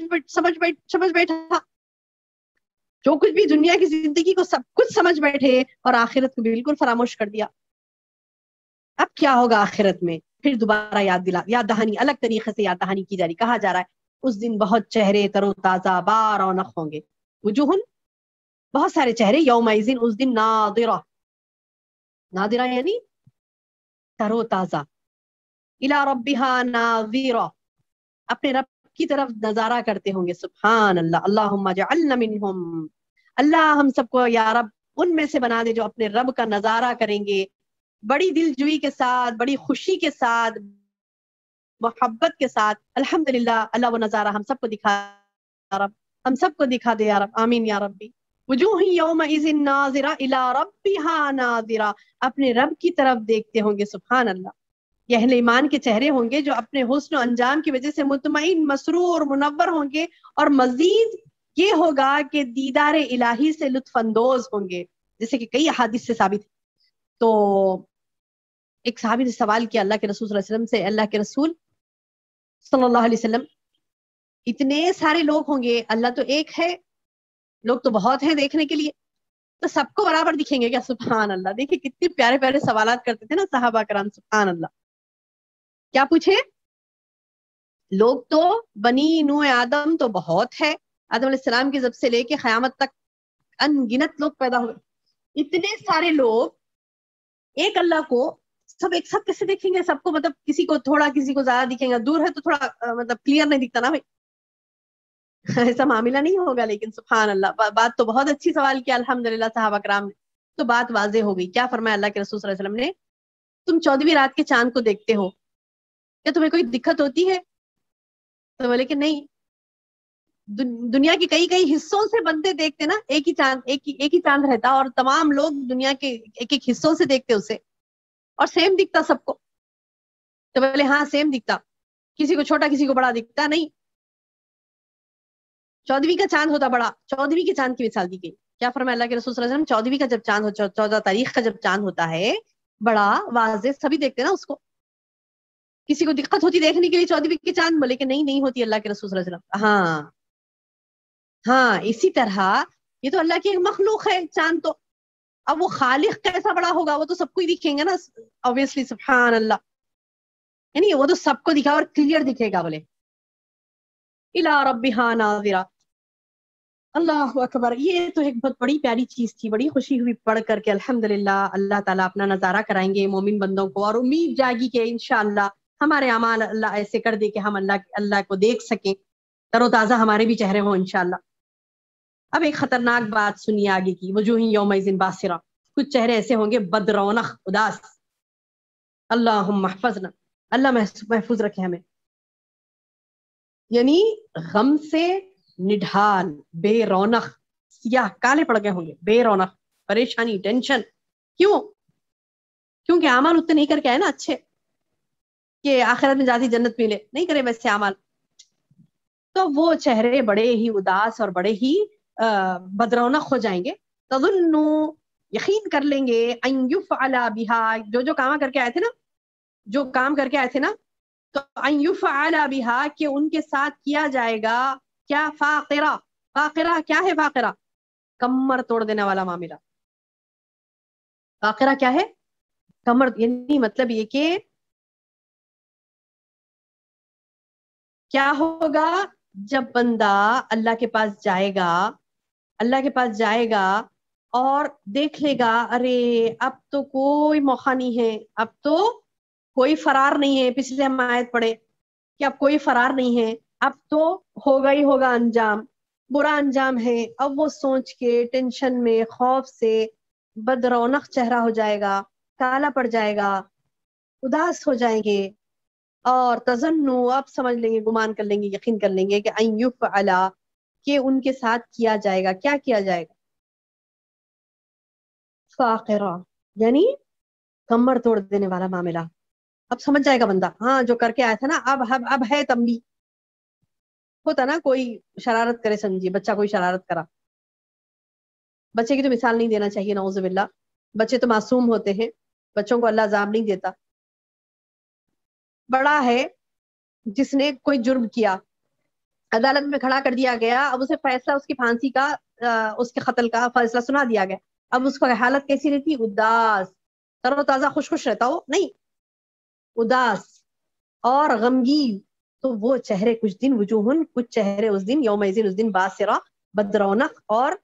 بیٹھا. جو کچھ بھی دنیا کی زندگی کو سب کچھ سمجھ بیٹھے اور آخرت کو بالکل فراموش کر دیا. اب کیا ہوگا آخرت میں؟ پھر دوبارہ یاد دہانی الگ طریقے سے یاد دہانی کی جا رہی. کہا جا رہا ہے اس دن بہت چہرے تر و تازہ با رونق ہوں گے. وجوہن، بہت سارے چہرے، یومئذ، اس دن، ناظرہ، ناظرہ یعنی تر و تازہ، الی ربها ناظرہ، اپنے رب کی طرف نظارہ کرتے ہوں گے. سبحان اللہ. اللہم اجعلنا منہم، اللہ ہم سب کو یا رب ان میں سے بنا دے جو اپنے رب کا نظارہ کریں گے بڑی دل جوئی کے ساتھ، بڑی خوشی کے ساتھ، محبت کے ساتھ. الحمدللہ، اللہ وہ نظارہ ہم سب کو دکھا رب، ہم سب کو دکھا دے یا رب، آمین یا ربی. وجوہ یومئذ ناظرہ الی ربها ناظرہ، اپنے رب کی طرف دیکھتے ہوں گے. سبحان اللہ. یہ اہل ایمان کے چہرے ہوں گے جو اپنے حسن و انجام کی وجہ سے مطمئن، مسرور، منور ہوں گے، اور مزید یہ ہوگا کہ دیدار الہی سے لطف اندوز ہوں گے، جیسے کہ کئی احادیث سے ثابت ہے. تو ایک صحابی نے سوال کیا اللہ کے رسول صلی اللہ علیہ وسلم سے، اللہ کے رسول صلی اللہ علیہ وسلم، اتنے سارے لوگ ہوں گے، اللہ تو ایک ہے، لوگ تو بہت ہیں دیکھنے کے لیے، تو سب کو برابر دکھیں گے کیا؟ سبحان اللہ. دیکھیں کتنے پیارے پیارے سوالات کرتے تھے نا صحابہ کرام. سبحان اللہ. کیا پوچھے؟ لوگ تو بنی نوح آدم تو بہت ہے، آدم علیہ السلام کی جب سے لے کے قیامت تک ان گنت لوگ پیدا ہوئے، اتنے سارے لوگ ایک اللہ کو सब एक साथ कैसे देखेंगे सबको, मतलब किसी को थोड़ा किसी को ज्यादा दिखेगा, दूर है तो थोड़ा मतलब क्लियर नहीं दिखता ना भाई। ऐसा मामला नहीं होगा। लेकिन सुभान अल्लाह, बात तो बहुत अच्छी सवाल किया अल्हम्दुलिल्लाह सहाबा कराम ने। तो बात वाज़ेह हो गई। क्या फरमाया अल्लाह के रसूल सल्लल्लाहु अलैहि वसल्लम ने, तुम 14वीं रात के चांद को देखते हो, क्या तुम्हें कोई दिक्कत होती है? तो बोले कि नहीं, दुनिया के कई कई हिस्सों से बंदे देखते ना, एक ही चांद, एक ही चांद रहता और तमाम लोग दुनिया के एक एक हिस्सों से देखते उसे, और सेम दिखता सबको। तो बोले हाँ सेम दिखता, किसी को छोटा किसी को बड़ा दिखता नहीं। 14वीं का चांद होता बड़ा, 14वीं के चांद की मिसाल दी गई। क्या फरमाया अल्लाह के रसूल सल्लल्लाहु अलैहि वसल्लम, 14वीं का जब चांद हो, 14 तारीख का जब चांद होता है बड़ा वाजे, सभी देखते ना उसको। किसी को दिक्कत होती देखने के लिए 14वीं के चांद? बोले कि नहीं नहीं होती अल्लाह के रसूल सल्लल्लाहु अलैहि वसल्लम। हाँ हाँ, इसी तरह ये तो अल्लाह की एक मखलूक है चांद तो। अब वो खालिक कैसा बड़ा होगा, वो तो सबको ही दिखेंगे ना ऑब्वियसली, सुभान अल्लाह। यानी वो तो सबको दिखा और क्लियर दिखेगा। बोले इला रब्बिहा नाज़िरा, अल्लाह अकबर। ये तो एक बहुत बड़ी प्यारी चीज थी, बड़ी खुशी हुई पढ़ करके अल्हम्दुलिल्लाह। अल्लाह ताला अपना नजारा कराएंगे मोमिन बंदों को, और उम्मीद जागी कि इंशाअल्लाह हमारे अमाल अल्लाह ऐसे कर दे कि हम अल्लाह को देख सकें, तरोताजा हमारे भी चेहरे हों इंशाअल्लाह। अब एक खतरनाक बात सुनिए आगे की, वजूही यौमइज़िन बासिरा, कुछ चेहरे ऐसे होंगे बदरौनक, उदास। अल्लाहुम्मा हफ़ज़ना, अल्लाह महफूज रखे हमें। यानी गम से निढाल, बेरौनक, सियाह काले पड़ गए होंगे, बेरौनक, परेशानी, टेंशन। क्यों? क्योंकि अमाल उतने नहीं करके आए ना अच्छे, कि आखिरत में जाती जन्नत मिले, नहीं करे वैसे अमाल। तो वो चेहरे बड़े ही उदास और बड़े ही बदरौनक हो जाएंगे। तज़ुन्नु, यकीन कर लेंगे, अन युफ़अला बिहा, जो काम करके आए थे ना, जो काम करके आए थे ना, तो अन युफ़अला बिहा, कि उनके साथ किया जाएगा क्या, फाक़िरा। फाक़िरा क्या है? फाक़िरा कमर तोड़ देने वाला मामला। फाक़िरा क्या है? कमर, यानी मतलब ये कि क्या होगा जब बंदा अल्लाह के पास जाएगा, अल्लाह के पास जाएगा और देख लेगा, अरे अब तो कोई मौका नहीं है, अब तो कोई फरार नहीं है। पिछले हम आयत पढ़े कि अब कोई फरार नहीं है, अब तो होगा ही होगा अंजाम, बुरा अंजाम है। अब वो सोच के टेंशन में, खौफ से बदरौनक चेहरा हो जाएगा, काला पड़ जाएगा, उदास हो जाएंगे। और तजन्नु, आप समझ लेंगे, गुमान कर लेंगे, यकीन कर लेंगे कि अन युफ़अला, कि उनके साथ किया जाएगा, क्या किया जाएगा, फाक़िरा, यानी कमर तोड़ देने वाला मामला। अब समझ जाएगा बंदा, हाँ जो करके आया था ना, अब है तंबी। होता ना कोई शरारत करे, समझिए बच्चा कोई शरारत करा, बच्चे की तो मिसाल नहीं देना चाहिए, नऊज़ुबिल्लाह। बच्चे तो मासूम होते हैं, बच्चों को अल्लाह अज़ाब नहीं देता। बड़ा है जिसने कोई जुर्म किया, अदालत में खड़ा कर दिया गया, अब उसे फैसला, उसकी फांसी का, उसके कत्ल का फैसला सुना दिया गया। अब उसका हालत कैसी रहती? उदास, तरोताजा, खुश खुश रहता हो नहीं, उदास और गमगीन। तो वो चेहरे कुछ दिन, वजूहुन, कुछ चेहरे उस दिन, यौमइज़िन उस दिन, बासिरा, बदरौनक और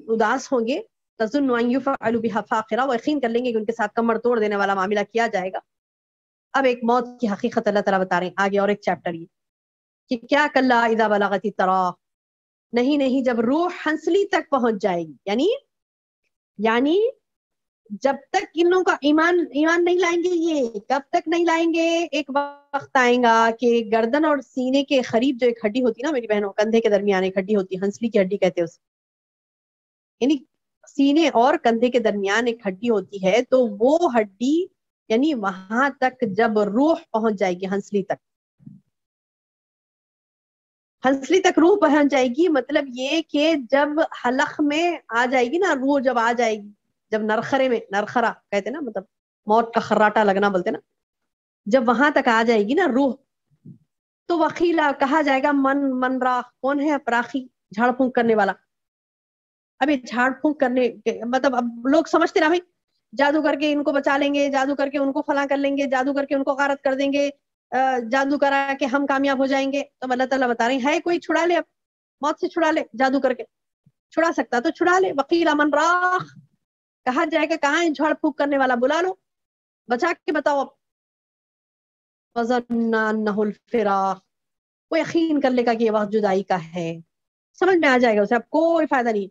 उदास होंगे। तज़ुन्नु अन युफ़अल बिहा फाक़िरा, वो यकीन कर लेंगे कि उनके साथ कमर तोड़ देने वाला मामला किया जाएगा। अब एक मौत की हकीकत अल्लाह ताला बता रहे हैं आगे, और एक चैप्टर ये कि क्या, कल्ला इज़ा बलगति तराक़, नहीं नहीं, जब रूह हंसली तक पहुंच जाएगी। यानी जब तक इन लोगों का ईमान ईमान नहीं लाएंगे, ये कब तक नहीं लाएंगे? एक वक्त आएगा कि गर्दन और सीने के करीब जो एक हड्डी होती है ना मेरी बहनों, कंधे के दरमियान एक हड्डी होती है, हंसली की हड्डी कहते हैं उसे। यानी सीने और कंधे के दरमियान एक हड्डी होती है, तो वो हड्डी, यानी वहां तक जब रूह पहुंच जाएगी, हंसली तक, हंसली तक रूह पहुंच जाएगी। मतलब ये कि जब हलक में आ जाएगी ना रूह, जब आ जाएगी, जब नरखरे में, नरखरा कहते ना, मतलब मौत का खर्राटा लगना बोलते ना, जब वहां तक आ जाएगी ना रूह, तो वकीला कहा जाएगा, मन मन राख, कौन है अपराखी, झाड़ फूंक करने वाला। अभी झाड़ फूंक करने मतलब, अब लोग समझते ना भाई, जादू करके इनको बचा लेंगे, जादू करके उनको फला कर लेंगे, जादू करके उनको गारत कर देंगे, जादू करा के हम कामयाब हो जाएंगे। तो अल्लाह ताला बता रहे हैं, कोई छुड़ा ले, अब मौत से छुड़ा ले जादू करके, छुड़ा सकता तो छुड़ा ले। वकील अमन राख, कहा जाएगा कहाँ है झाड़ फूंक करने वाला, बुला लो। بچا کے بتاؤ اب. وَظَنَّ أَنَّهُ الْفِرَاقُ، وہ یقین کر لے گا کہ یہ وقت جدائی کا ہے. سمجھ میں آ جائے گا اسے. اب کوئی فائدہ نہیں،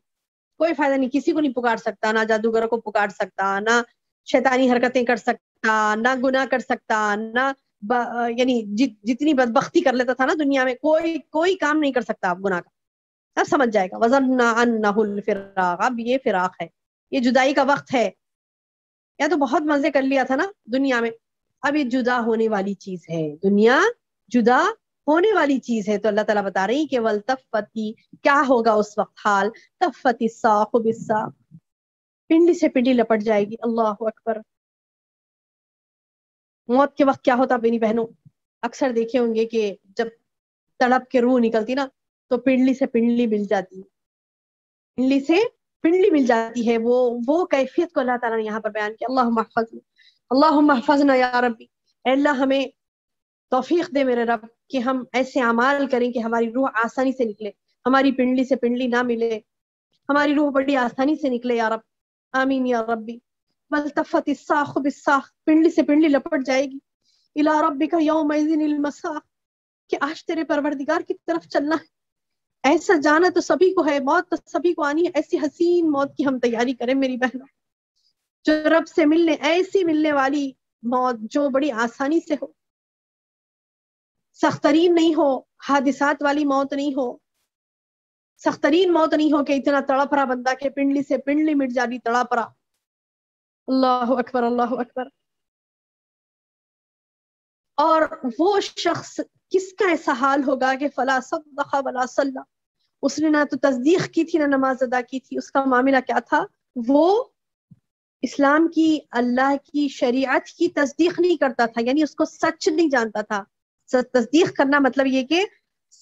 کوئی فائدہ نہیں. کسی کو نہیں پکار سکتا، نہ جادوگروں کو پکار سکتا، نہ شیطانی حرکتیں کر سکتا، نہ گناہ کر سکتا، نہ یعنی جتنی بدبختی کر لیتا تھا نا دنیا میں، کوئی کام نہیں کر سکتا اب گناہ کا. اب سمجھ جائے گا. وَظَنَّ أَنَّهُ الْفِرَاقُ، اب یہ فراق ہے، یہ جدائی کا وقت ہے. یا تو بہت مزے کر لیا تھا نا دنیا میں، اب یہ جدا ہونے والی چیز ہے. دنیا جدا ہونے والی چیز ہے. تو اللہ تعالیٰ بتا رہی کہ وَالْتَفَّتِ، کیا ہوگا اس وقت حال. تَفَّتِ السَّاقُ بِالسَّاقِ، پنڈلی سے پنڈلی لپٹ جائے گی. اللہ اکبر. موت کے وقت کیا ہوتا بینی بہنوں؟ اکثر دیکھے ہوں گے کہ جب تڑپ کے روح نکلتی نا تو پنڈلی سے پنڈلی مل جاتی ہے، پنڈلی سے پنڈلی مل جاتی ہے. وہ کیفیت کو اللہ تعالیٰ نے یہاں پر بیان کیا. اللہم احفظنا، اللہم احفظنا یا ربی. اے اللہ ہمیں توفیق دے میرے رب کہ ہم ایسے اعمال کریں کہ ہماری روح آسانی سے نکلے، ہماری پنڈلی سے پنڈلی نہ ملے، ہماری روح بڑی آسانی سے نکلے یا رب. آمین یا ربی. والتفت الساق بالساق، پنڈلی سے پنڈلی لپٹ جائے گی. الی ربک یومئذ المساق، کہ آج تیرے پروردگار کی طرف چلنا ہے. ایسا جانا تو سبھی کو ہے، موت تو سبھی کو آنی ہے. ایسی حسین موت کی ہم تیاری کریں میری بہنوں، جو رب سے ملنے، ایسی ملنے والی موت جو بڑی آسانی سے ہو، سخت ترین نہیں ہو، حادثات والی موت نہیں ہو، سخت ترین موت نہیں ہو کہ اتنا تڑپ رہا بندہ کہ پنڈلی سے پنڈلی مٹ جاتی، تڑپ رہا. اللہ اکبر، اللہ اکبر. اور وہ شخص کس کا ایسا حال ہوگا کہ فلا صدق ولا صلی، اس نے نہ تو تصدیق کی تھی نہ نماز ادا کی تھی. اس کا معاملہ کیا تھا؟ وہ اسلام کی، اللہ کی شریعت کی تصدیق نہیں کرتا تھا، یعنی اس کو سچ نہیں جانتا تھا. تصدیق کرنا مطلب یہ کہ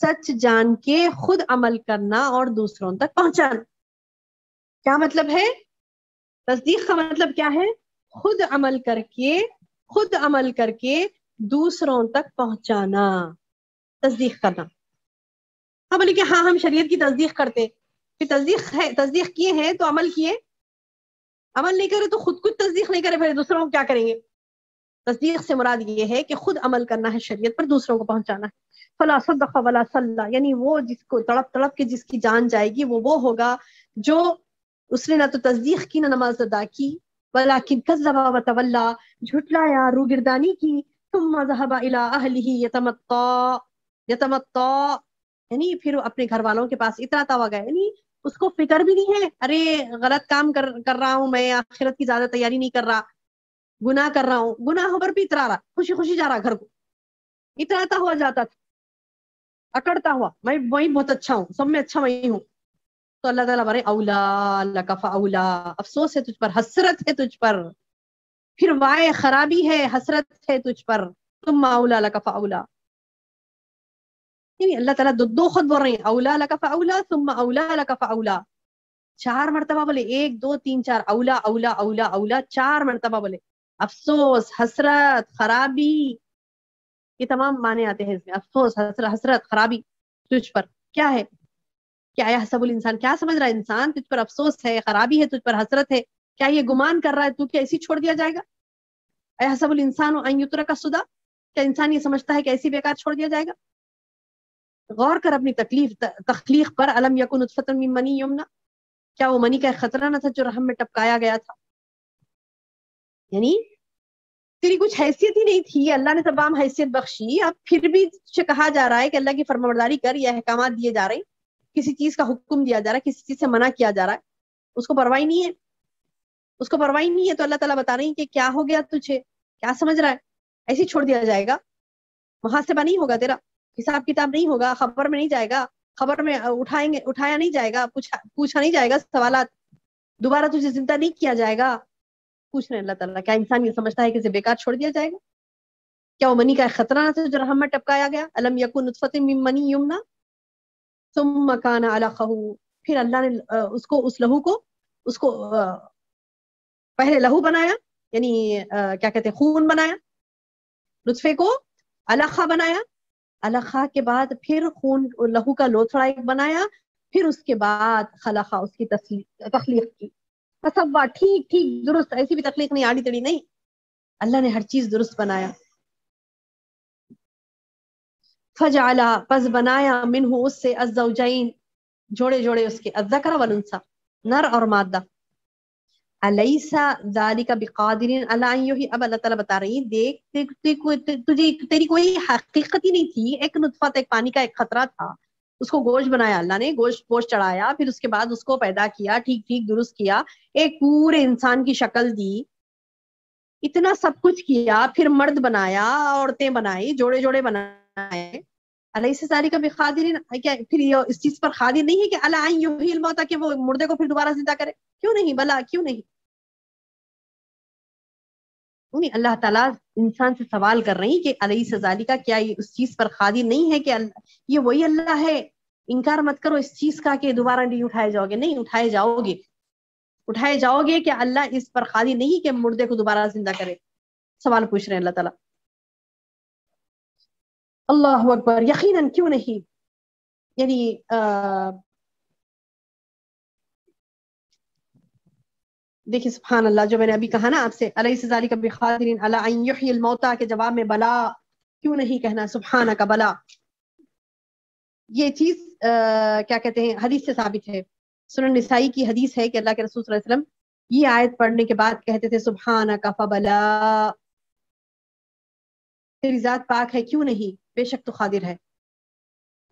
سچ جان کے خود عمل کرنا اور دوسروں تک پہنچانا. کیا مطلب ہے تصدیق کا؟ مطلب کیا ہے؟ خود عمل کر کے دوسروں تک پہنچانا، تصدیق کرنا. ہاں بولے کہ ہاں ہم شریعت کی تصدیق کرتے، پھر تصدیق کیے ہیں تو عمل کیے، عمل نہیں کرے تو خود تصدیق نہیں کرے، پھر دوسروں کو کیا کریں گے؟ تصدیق سے مراد یہ ہے کہ خود عمل کرنا ہے شریعت پر، دوسروں کو پہنچانا ہے. فلا صدق ولا صلی، یعنی وہ جس کو تڑپ تڑپ کے جس کی جان جائے گی وہ ہوگا جو اس نے نہ تو تصدیق کی نہ نماز ادا کی. ولکن کذب وتولی، جھٹلایا، روگردانی کی. ثم ذهب الى اهله یتمطا، یعنی پھر اپنے گھر والوں کے پاس اتراتا ہوا گیا. یعنی اس کو فکر بھی نہیں ہے، ارے غلط کام کر رہا ہوں میں، آخرت کی زیادہ تیاری نہیں کر رہا، گناہ کر رہا ہوں، گناہوں پر بھی اترا رہا، خوشی خوشی جا رہا گھر کو. اتراتا ہوا جاتا تھا، اکڑتا ہوا، میں وہی بہت اچھا ہوں، سب میں اچھا وہی ہوں. تو اللہ تعالیٰ بارے اولا لک فاولا، افسوس ہے تجھ پر، حسرت ہے تجھ پر، پھر وائے خرابی ہے، حسرت ہے تجھ پر. ثم اولا لک فاولا، یعنی اللہ تعالیٰ دو خود بول رہے ہیں، اولا لک فاولا ثم اولا لک فاولا. 4 مرتبہ بولے، 1 2 3 4، اولا اولا اولا اولا 4 مرتبہ بولے. افسوس، حسرت، خرابی، یہ تمام معنی آتے ہیں اس میں. افسوس، حسرت، خرابی تجھ پر. کیا ہے؟ کیا یحسب الانسان، کیا سمجھ رہا ہے انسان تجھ پر افسوس ہے، خرابی ہے تجھ پر، حسرت ہے؟ کیا یہ گمان کر رہا ہے تو کیا ایسی چھوڑ دیا جائے گا؟ یحسب الانسان ان یترک سدی، کیا انسان یہ سمجھتا ہے کہ ایسی بیکار چھوڑ دیا جائے گا؟ غور کر اپنی تخلیق پر. الم یکن نطفۃ من منی یمنی، کیا وہ منی کا ایک خطرہ نہ تھا جو رحم میں ٹپکایا گیا تھا؟ یعنی تیری کچھ حیثیت ہی نہیں تھی، اللہ نے تمام حیثیت بخشی، اب پھر بھی سے کہا جا رہا ہے کہ اللہ کی فرمانبرداری کر، یہ احکامات دیے جا رہے ہیں، کسی چیز کا حکم دیا جا رہا ہے، کسی چیز سے منع کیا جا رہا ہے، اس کو پرواہ نہیں ہے، اس کو پرواہ نہیں ہے. تو اللہ تعالیٰ بتا رہے ہیں کہ کیا ہو گیا تجھے، کیا سمجھ رہا ہے ایسی چھوڑ دیا جائے گا؟ محاسبہ نہیں ہوگا تیرا، حساب کتاب نہیں ہوگا، خبر میں نہیں جائے گا، خبر میں اٹھایا نہیں جائے گا، پوچھا نہیں جائے گا سوالات، دوبارہ تجھے زندہ نہیں کیا جائے گا. پوچھ رہے ہیں اللہ تعالیٰ، کیا انسان یہ سمجھتا ہے کہ اسے بیکار چھوڑ دیا جائے گا؟ کیا وہ منی کا ایک خطرہ نہ تھا جو رحم میں ٹپکایا گیا؟ الم یکن نطفۃ من منی یمنی ثم کان علقہ، پھر اللہ نے اس لہو کو پہلے لہو بنایا، یعنی کیا کہتے ہیں، خون بنایا، نطفے کو علقہ بنایا، علقہ کے بعد پھر خون لہو کا لوتھڑا ایک بنایا، پھر اس کے بعد خلقہ، اس کی تخلیق کی. سب ٹھیک درست، ایسی بھی تخلیق نہیں، آڑی تڑی نہیں. اللہ نے ہر چیز درست بنایا. فجعل پس بنایا منہ اس سے الزوجین جوڑے جوڑے اس کے الذکر والانثى نر اور مادہ. الیس ذالک بقادر علی ان یحیی. اب اللہ تعالیٰ بتا رہی دیکھ تجھے تیری کوئی حقیقت ہی نہیں تھی. ایک نطفہ ایک پانی کا ایک قطرہ تھا, اس کو گوشت بنایا اللہ نے, گوشت چڑھایا, پھر اس کے بعد اس کو پیدا کیا, ٹھیک ٹھیک درست کیا, ایک پورے انسان کی شکل دی, اتنا سب کچھ کیا, پھر مرد بنایا, عورتیں بنائی, جوڑے جوڑے بنائے. الیس ذالک بقادر, کیا پھر یہ اس چیز پر قادر نہیں ہے کہ الی ان یحیی الموتى, کہ وہ مردے کو پھر دوبارہ زندہ کرے؟ کیوں نہیں, بلا کیوں نہیں. اللہ تعالیٰ انسان سے سوال کر رہی کہ الیس ذالک, کیا یہ اس چیز پر قادر نہیں ہے کہ یہ وہی اللہ ہے. انکار مت کرو اس چیز کا کہ دوبارہ نہیں اٹھائے جاؤ گے. نہیں, اٹھائے جاؤ گے کہ اللہ اس پر قادر نہیں کہ مردے کو دوبارہ زندہ کرے. سوال پوچھ رہے ہیں اللہ تعالیٰ. اللہ اکبر. یقیناً کیوں نہیں, یعنی دیکھیں سبحان اللہ, جو میں نے ابھی کہا نا آپ سے, الیس ذالک بقادر علی ان یحیی الموتى کے جواب میں بلا, کیوں نہیں کہنا سبحانک بلا. یہ چیز کیا کہتے ہیں, حدیث سے ثابت ہے. سنن نسائی کی حدیث ہے کہ اللہ کے رسول صلی اللہ علیہ وسلم یہ آیت پڑھنے کے بعد کہتے تھے سبحانک فبلا, تیری ذات پاک ہے, کیوں نہیں, بے شک تو قادر ہے.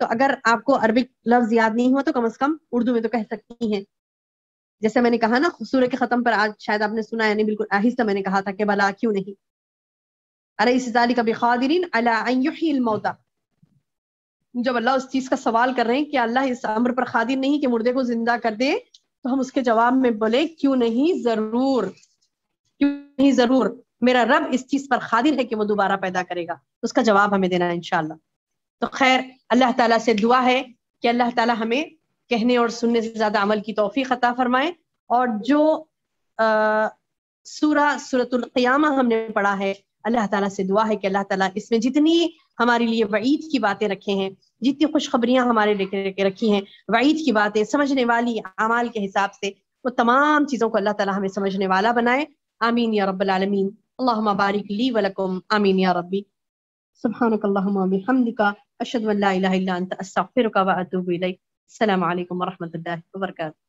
تو اگر آپ کو عربک لفظ یاد نہیں ہوا تو کم از کم اردو میں تو کہہ سکتی ہیں. جیسے میں نے کہا نا سورہ کے ختم پر, آج شاید آپ نے سنا, یعنی بالکل آہستہ میں نے کہا تھا کہ بلا کیوں نہیں. الیس ذالک بقادر علی ان یحیی الموتى. جب اللہ اس چیز کا سوال کر رہے ہیں کہ اللہ اس امر پر قادر نہیں کہ مردے کو زندہ کر دے, تو ہم اس کے جواب میں بولے کیوں نہیں, ضرور, کیوں نہیں ضرور, میرا رب اس چیز پر قادر ہے کہ وہ دوبارہ پیدا کرے گا. اس کا جواب ہمیں دینا ہے انشاءاللہ. تو خیر, اللہ تعالیٰ سے دعا ہے کہ اللہ تعالیٰ ہمیں کہنے اور سننے سے زیادہ عمل کی توفیق عطا فرمائے. اور جو سورۃ القیامہ ہم نے پڑھا ہے, اللہ تعالیٰ سے دعا ہے کہ اللہ تعالیٰ اس میں جتنی ہمارے لیے وعید کی باتیں رکھے ہیں, جتنی خوشخبریاں ہمارے لیے رکھی ہیں, وعید کی باتیں سمجھنے والی اعمال کے حساب سے, وہ تمام چیزوں کو اللہ تعالیٰ ہمیں سمجھنے والا بنائے. آمین یا رب العالمین. اللہم بارک لی ولکم. آمین یا ربی. سبحانک اللہم وبحمدک, اشہد ان لا الہ الا انت, استغفرک واتوب الیک. السلام علیکم ورحمۃ اللہ وبرکاتہ.